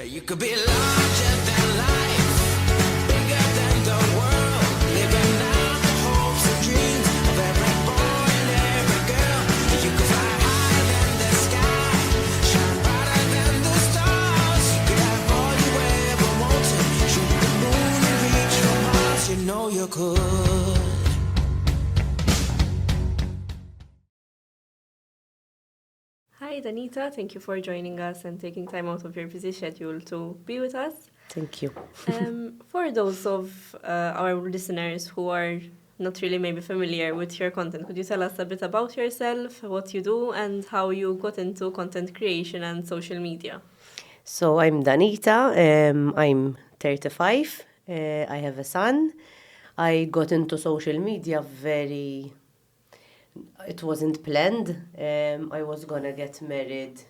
You could be larger than life, bigger than the world, living out the hopes and dreams of every boy and every girl. You could fly higher than the sky, shine brighter than the stars. You could have all you ever wanted, shoot the moon and reach for Mars. You know you could. Hi, Danita. Thank you for joining us and taking time out of your busy schedule to be with us. Thank you. For those of our listeners who are not really maybe familiar with your content, could you tell us a bit about yourself, what you do, and how you got into content creation and social media? So I'm Danita. I'm 35. I have a son. I got into social media it wasn't planned. I was gonna get married,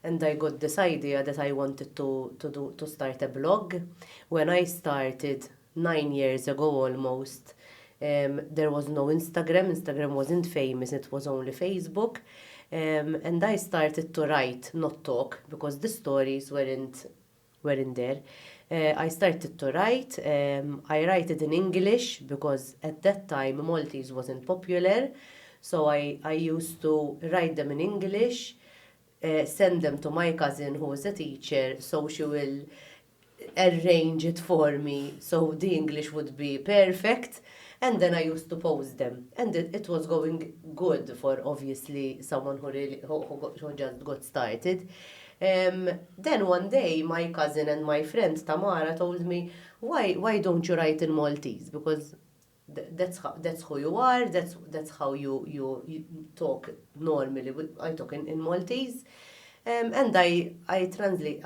and I got this idea that I wanted to start a blog. When I started 9 years ago almost, there was no Instagram. Instagram wasn't famous. It was only Facebook. And I started to write, not talk, because the stories weren't there. I started to write. I write it in English because at that time Maltese wasn't popular. So I used to write them in English, send them to my cousin who was a teacher, so she will arrange it for me so the English would be perfect. And then I used to post them. And it was going good for obviously someone who just got started. Then one day my cousin and my friend Tamara told me, why don't you write in Maltese? Because that's who you are, that's how you talk normally. I talk in Maltese. And I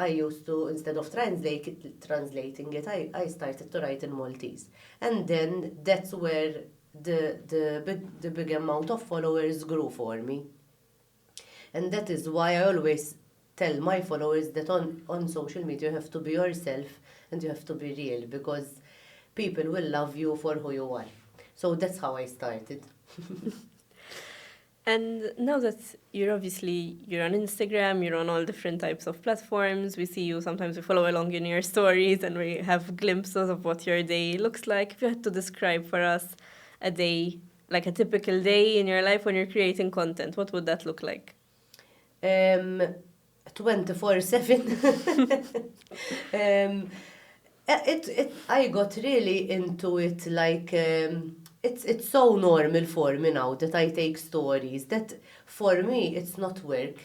used to, instead of translating it, I started to write in Maltese. And then that's where the big amount of followers grew for me. And that is why I always tell my followers that on social media you have to be yourself and you have to be real, because people will love you for who you are. So that's how I started. And now that you're on Instagram, you're on all different types of platforms, we see you, sometimes we follow along in your stories and we have glimpses of what your day looks like. If you had to describe for us a day, like a typical day in your life when you're creating content, what would that look like? 24/7. I got really into it, like it's so normal for me now that I take stories that for me it's not work.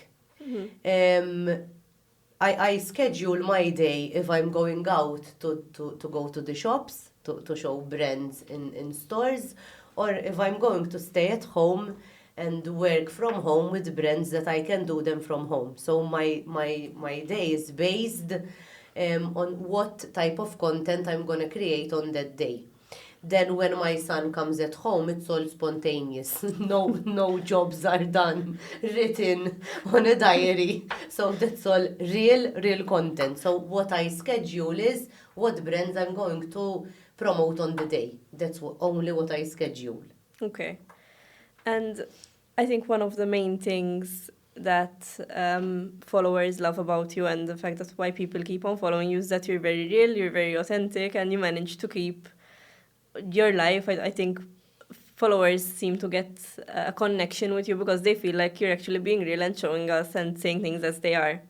I schedule my day if I'm going out to go to the shops to show brands in stores, or if I'm going to stay at home and work from home with brands that I can do them from home. So my day is based on what type of content I'm going to create on that day. Then when my son comes at home, it's all spontaneous. No jobs are done, written on a diary. So that's all real content. So what I schedule is what brands I'm going to promote on the day. That's only what I schedule. Okay. And I think one of the main things that followers love about you, and the fact that's why people keep on following you, is that you're very real, you're very authentic, and you manage to keep your life. I think followers seem to get a connection with you because they feel like you're actually being real and showing us and saying things as they are.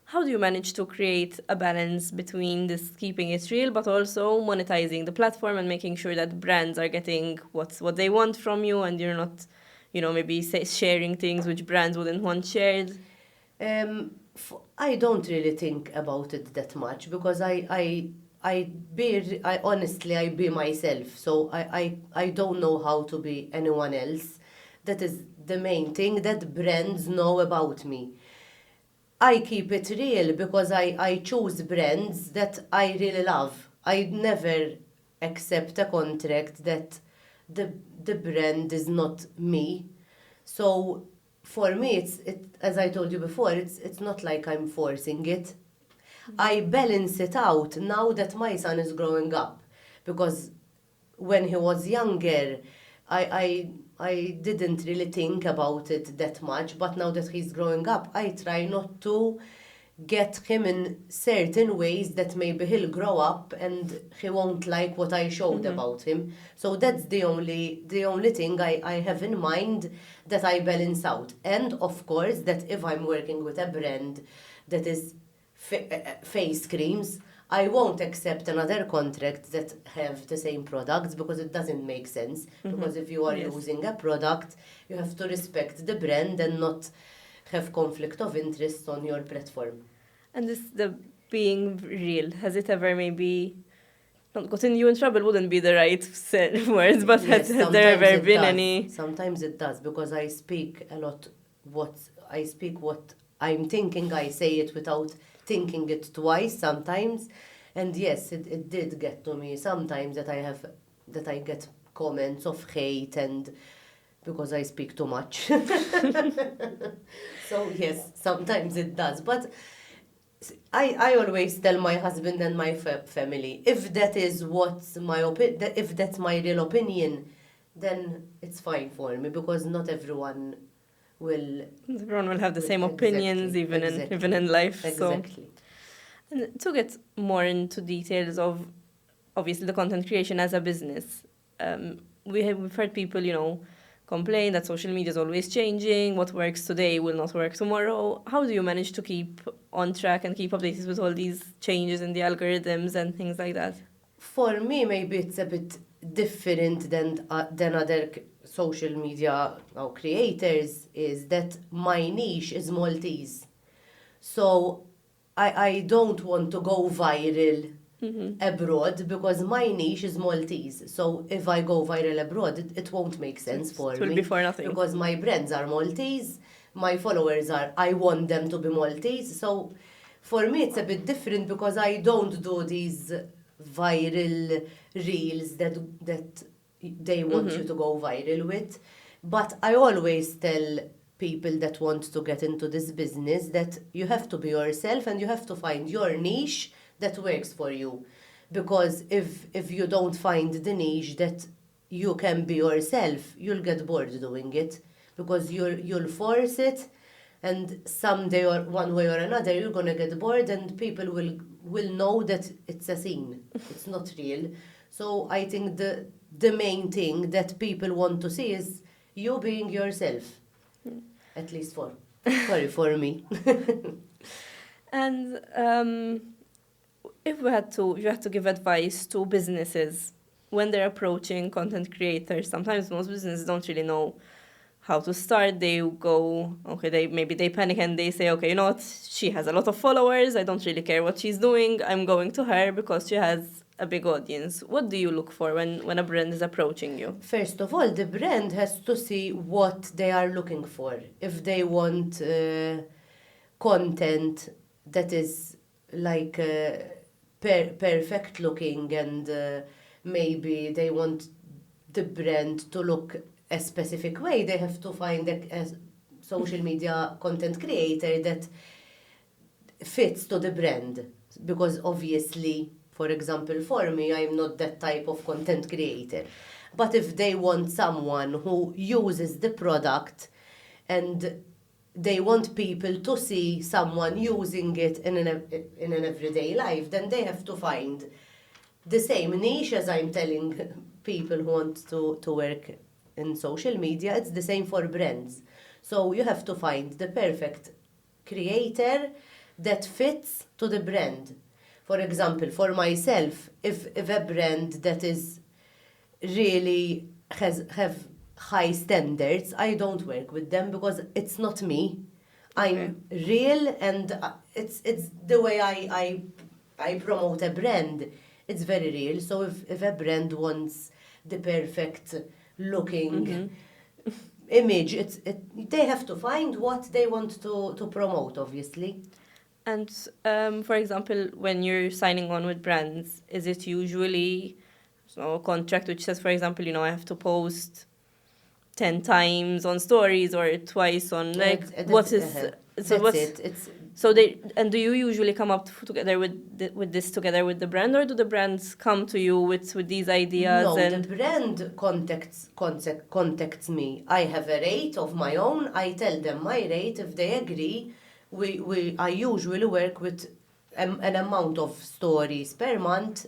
How do you manage to create a balance between this keeping it real but also monetizing the platform and making sure that brands are getting what they want from you, and you're not, maybe sharing things which brands wouldn't want shared? I don't really think about it that much because I honestly be myself. So I don't know how to be anyone else. That is the main thing that brands know about me. I keep it real because I choose brands that I really love. I never accept a contract that the brand is not me. So for me, it's as I told you before, it's not like I'm forcing it. I balance it out now that my son is growing up, because when he was younger, I didn't really think about it that much, but now that he's growing up, I try not to get him in certain ways that maybe he'll grow up and he won't like what I showed about him. So that's the only thing I have in mind that I balance out. And of course, that if I'm working with a brand that is face creams, I won't accept another contract that have the same products because it doesn't make sense. Because if you are Yes. using a product, you have to respect the brand and not have conflict of interest on your platform. And this the being real, has it ever maybe not gotten you in trouble? Wouldn't be the right words, but Yes, has there sometimes ever it been does. any? Sometimes it does because I speak a lot. I speak what I'm thinking. I say it without thinking it twice sometimes, and yes, it did get to me sometimes that I get comments of hate and because I speak too much. So yes, sometimes it does, but I always tell my husband and my family, if that is what's my if that's my real opinion, then it's fine for me because not everyone will. Everyone will have the same Exactly, opinions, even in life. So, Exactly. and to get more into details of obviously the content creation as a business, we've heard people, complain that social media is always changing. What works today will not work tomorrow. How do you manage to keep on track and keep updated with all these changes in the algorithms and things like that? For me, maybe it's a bit different than other social media creators. Is that my niche is Maltese, so I don't want to go viral abroad because my niche is Maltese. So if I go viral abroad, it won't make sense for It will me be for nothing. because my brands are Maltese, my followers are. I want them to be Maltese. So for me, it's a bit different because I don't do these viral reels that they want you to go viral with. But I always tell people that want to get into this business that you have to be yourself and you have to find your niche that works for you. Because if you don't find the niche that you can be yourself, you'll get bored doing it because you'll force it, and someday or one way or another you're gonna get bored and people will know that it's a scene. It's not real. So I think the main thing that people want to see is you being yourself. At least for me. And if you had to give advice to businesses when they're approaching content creators, sometimes most businesses don't really know how to start. They go, okay, they panic and they say, okay, you know what, she has a lot of followers, I don't really care what she's doing, I'm going to her because she has a big audience. What do you look for when a brand is approaching you? First of all, the brand has to see what they are looking for. If they want content that is like perfect looking and maybe they want the brand to look a specific way, they have to find a social media content creator that fits to the brand. Because obviously, for example, for me, I'm not that type of content creator. But if they want someone who uses the product and they want people to see someone using it in an everyday life, then they have to find the same niche as I'm telling people who want to work in social media. It's the same for brands. So you have to find the perfect creator that fits to the brand. For example, for myself, if a brand that is really have high standards, I don't work with them because it's not me. I'm real, and it's the way I promote a brand. It's very real. So if a brand wants the perfect looking image, they have to find what they want to promote, obviously. And for example, when you're signing on with brands, is it usually a contract which says, for example, I have to post 10 times on stories or twice on what is so that's what's it. It's so do you usually come up together with this together with the brand, or do the brands come to you with these ideas? no, And the brand contacts me. I have a rate of my own. I tell them my rate. If they agree I usually work with an amount of stories per month,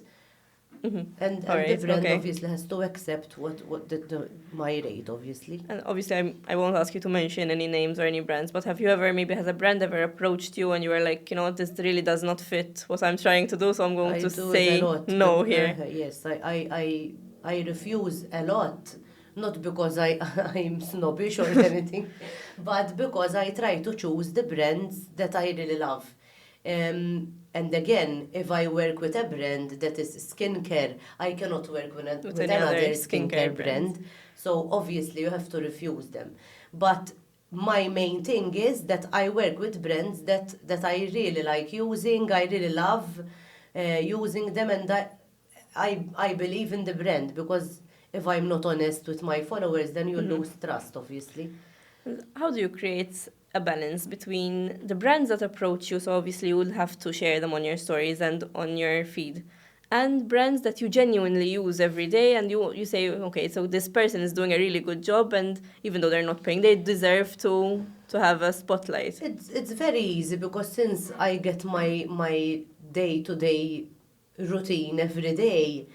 and Alright, the brand okay. obviously has to accept what my rate, obviously. And obviously, I won't ask you to mention any names or any brands, but have you ever, maybe has a brand ever approached you and you were like, you know what, this really does not fit what I'm trying to do, so I'm going I to do say it a lot. no here. Yes, I refuse a lot, not because I'm snobbish or anything, but because I try to choose the brands that I really love. And again, if I work with a brand that is skincare, I cannot work with any other another skincare skincare brand. So obviously you have to refuse them. But my main thing is that I work with brands that I really like using, I really love using them, and I believe in the brand, because if I'm not honest with my followers, then you lose trust, obviously. How do you create a balance between the brands that approach you, so obviously you will have to share them on your stories and on your feed, and brands that you genuinely use every day and you say, okay, so this person is doing a really good job, and even though they're not paying, they deserve to have a spotlight. It's very easy, because since I get my day-to-day routine every day,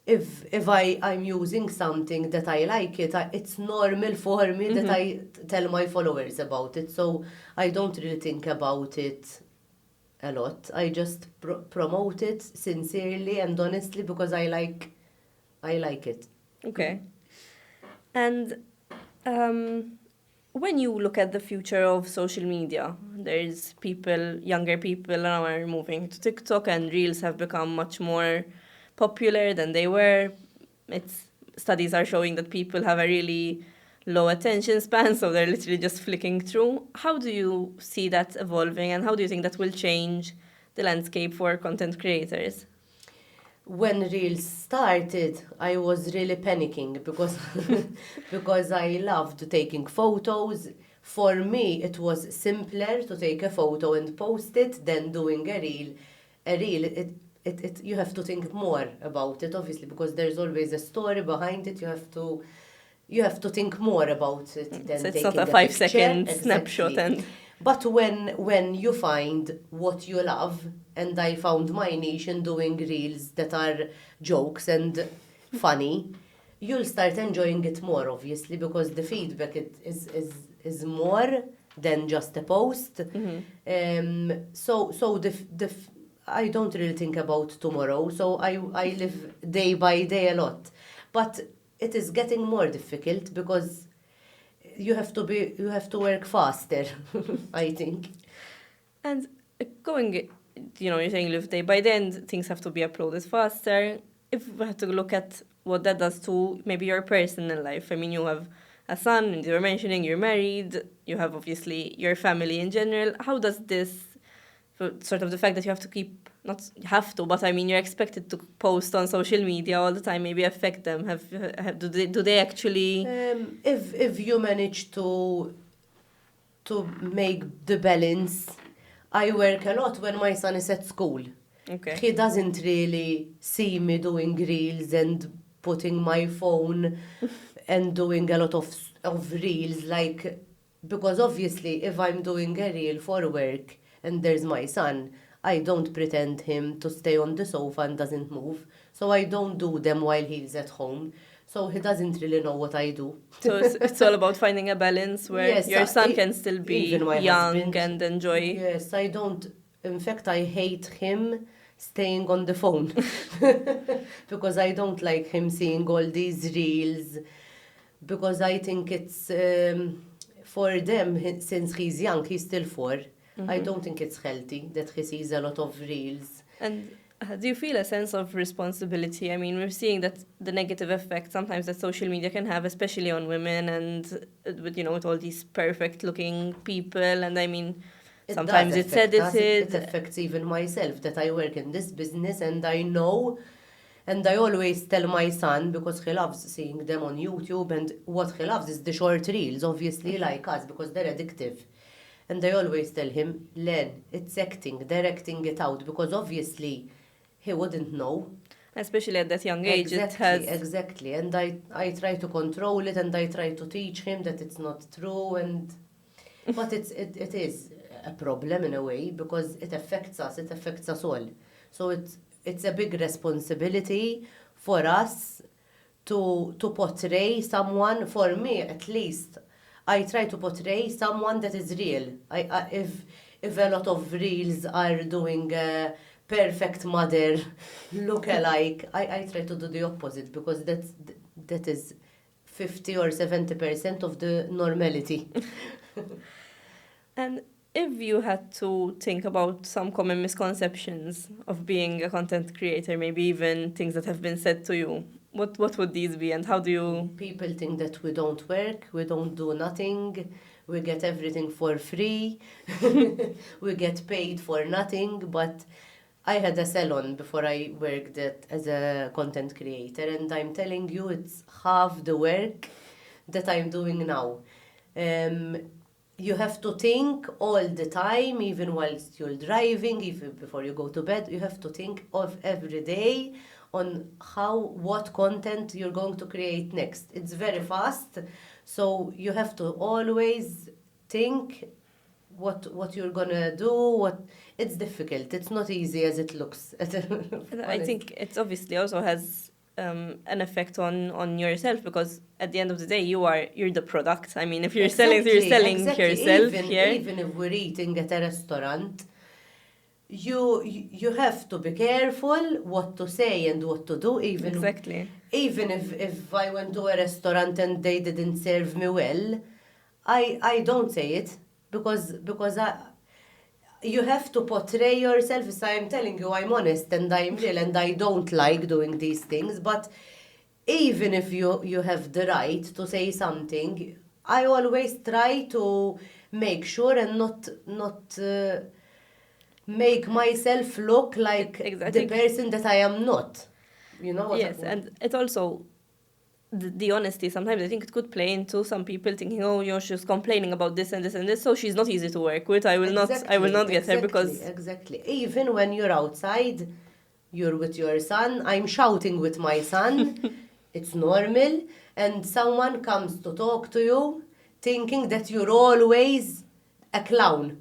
if I'm using something that I like it's normal for me that I tell my followers about it. So I don't really think about it a lot. I just promote it sincerely and honestly because I like it. Okay. And when you look at the future of social media, there's younger people now are moving to TikTok, and Reels have become much more popular than they were. Studies are showing that people have a really low attention span, so they're literally just flicking through. How do you see that evolving, and how do you think that will change the landscape for content creators? When Reels started, I was really panicking because because I loved taking photos. For me, it was simpler to take a photo and post it than doing a reel. A reel, you have to think more about it, obviously, because there's always a story behind it. You have to think more about it than So it's taking not a a 5-second picture. snapshot. Exactly. And But when you find what you love, and I found my niche in doing reels that are jokes and funny, you'll start enjoying it more, obviously, because the feedback is more than just a post. So I don't really think about tomorrow. So I live day by day a lot, but it is getting more difficult because you have to work faster. I think. And going, you're saying live day by day, and things have to be uploaded faster. If we have to look at what that does to maybe your personal life, I mean, you have a son, and you were mentioning you're married, you have obviously your family in general. How does this, sort of the fact that you have to keep, not have to, but I mean, you're expected to post on social media all the time, maybe affect them? Do they actually? If you manage to make the balance, I work a lot when my son is at school. Okay. He doesn't really see me doing reels and putting my phone and doing a lot of reels, like, because obviously if I'm doing a reel for work and there's my son, I don't pretend him to stay on the sofa and doesn't move. So I don't do them while he's at home. So he doesn't really know what I do. So it's all about finding a balance where Yes, your son can still be even my young husband. and enjoy. Yes, I don't. In fact, I hate him staying on the phone because I don't like him seeing all these reels, because I think it's for them, since he's young, he's still 4. I don't think it's healthy that he sees a lot of reels. And do you feel a sense of responsibility? I mean, we're seeing that the negative effect sometimes that social media can have, especially on women, and with all these perfect-looking people. And I mean, sometimes it's edited. It affects even myself, that I work in this business and I know, and I always tell my son, because he loves seeing them on YouTube, and what he loves is the short reels, obviously, like us, because they're addictive. And I always tell him, Len, it's acting, they're acting it out, because obviously he wouldn't know. Especially at that young age, Exactly. And I try to control it, and I try to teach him that it's not true, but it is. a problem in a way because it affects us all. So it's a big responsibility for us to portray someone. For me, at least, I try to portray someone that is real. If a lot of reels are doing a perfect mother look-alike, I try to do the opposite because that is 50 or 70% of the normality. And if you had to think about some common misconceptions of being a content creator, maybe even things that have been said to you, what would these be and how do you... People think that we don't work, we don't do nothing, we get everything for free, we get paid for nothing, but I had a salon before I worked as a content creator, and I'm telling you it's half the work that I'm doing now. You have to think all the time, even whilst you're driving, even before you go to bed, you have to think of every day on what content you're going to create next. It's very fast, so you have to always think what you're gonna do. It's difficult. It's not easy as it looks. I think it obviously also has an effect on yourself because at the end of the day you're the product. I mean, if you're selling yourself here. Even if we're eating at a restaurant, you have to be careful what to say and what to do. Even if I went to a restaurant and they didn't serve me well, I don't say it because you have to portray yourself. As I'm telling you, I'm honest and I'm real and I don't like doing these things. But even if you have the right to say something, I always try to make sure and not make myself look like the person that I am not. You know what Yes, and it also... The honesty, sometimes I think it could play into some people thinking, oh, she's complaining about this and this and this, so she's not easy to work with. I will not get her because... Exactly. Even when you're outside, you're with your son, I'm shouting with my son, it's normal, and someone comes to talk to you thinking that you're always a clown.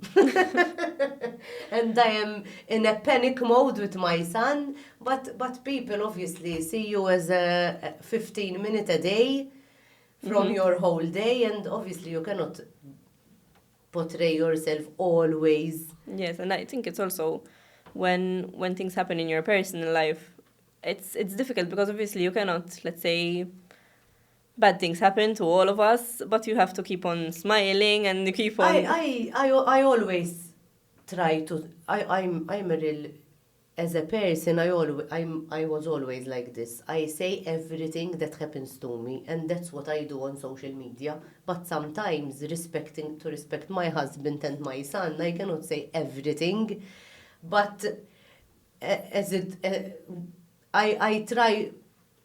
And I am in a panic mode with my son, but people obviously see you as a 15-minute a day from your whole day, and obviously you cannot portray yourself always. Yes, and I think it's also when things happen in your personal life, it's difficult because obviously you cannot, let's say, bad things happen to all of us, but you have to keep on smiling and you keep on... I always try to... I'm a real... As a person, I was always like this. I say everything that happens to me, and that's what I do on social media. But sometimes, to respect my husband and my son, I cannot say everything. But I try...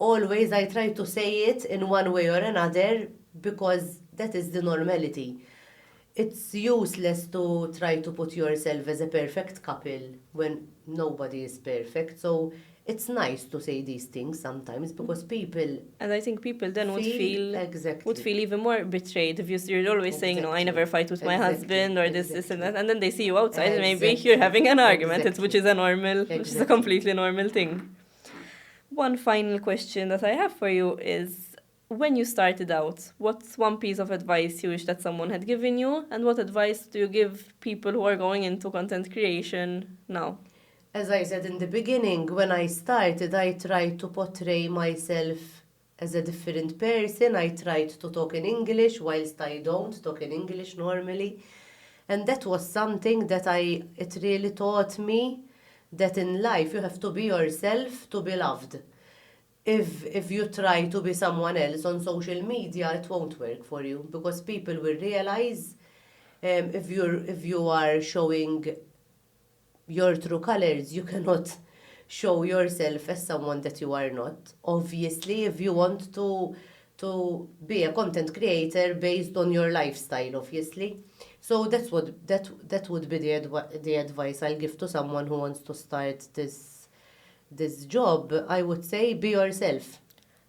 Always, I try to say it in one way or another because that is the normality. It's useless to try to put yourself as a perfect couple when nobody is perfect. So it's nice to say these things sometimes because people... And I think people then would feel Exactly. even more betrayed if you're always saying, no, I never fight with my husband or this and that. And then they see you outside and maybe you're having an argument, which is a completely normal thing. One final question that I have for you is, when you started out, what's one piece of advice you wish that someone had given you, and what advice do you give people who are going into content creation now? As I said in the beginning, when I started, I tried to portray myself as a different person. I tried to talk in English whilst I don't talk in English normally. And that was something that it really taught me that in life you have to be yourself to be loved. If you try to be someone else on social media, it won't work for you because people will realize if you are showing your true colors, you cannot show yourself as someone that you are not. Obviously, if you want to be a content creator based on your lifestyle, obviously. So that would be the advice I'll give to someone who wants to start this job. I would say be yourself.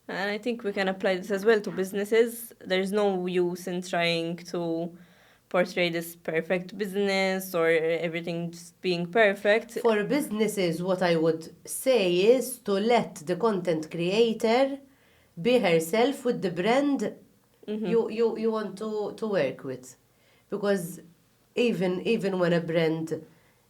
And I think we can apply this as well to businesses. There's no use in trying to portray this perfect business or everything just being perfect. For businesses, what I would say is to let the content creator be herself with the brand you want to work with. Because even when a brand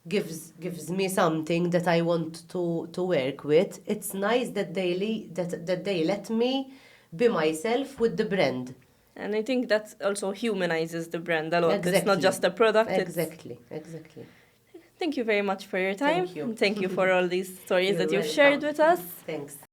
gives me something that I want to work with, it's nice that they let me be myself with the brand. And I think that also humanizes the brand a lot. It's not Exactly. just a product. Exactly. Thank you very much for your time. Thank you. And thank you for all these stories You're that you've shared welcome. with us. Thanks.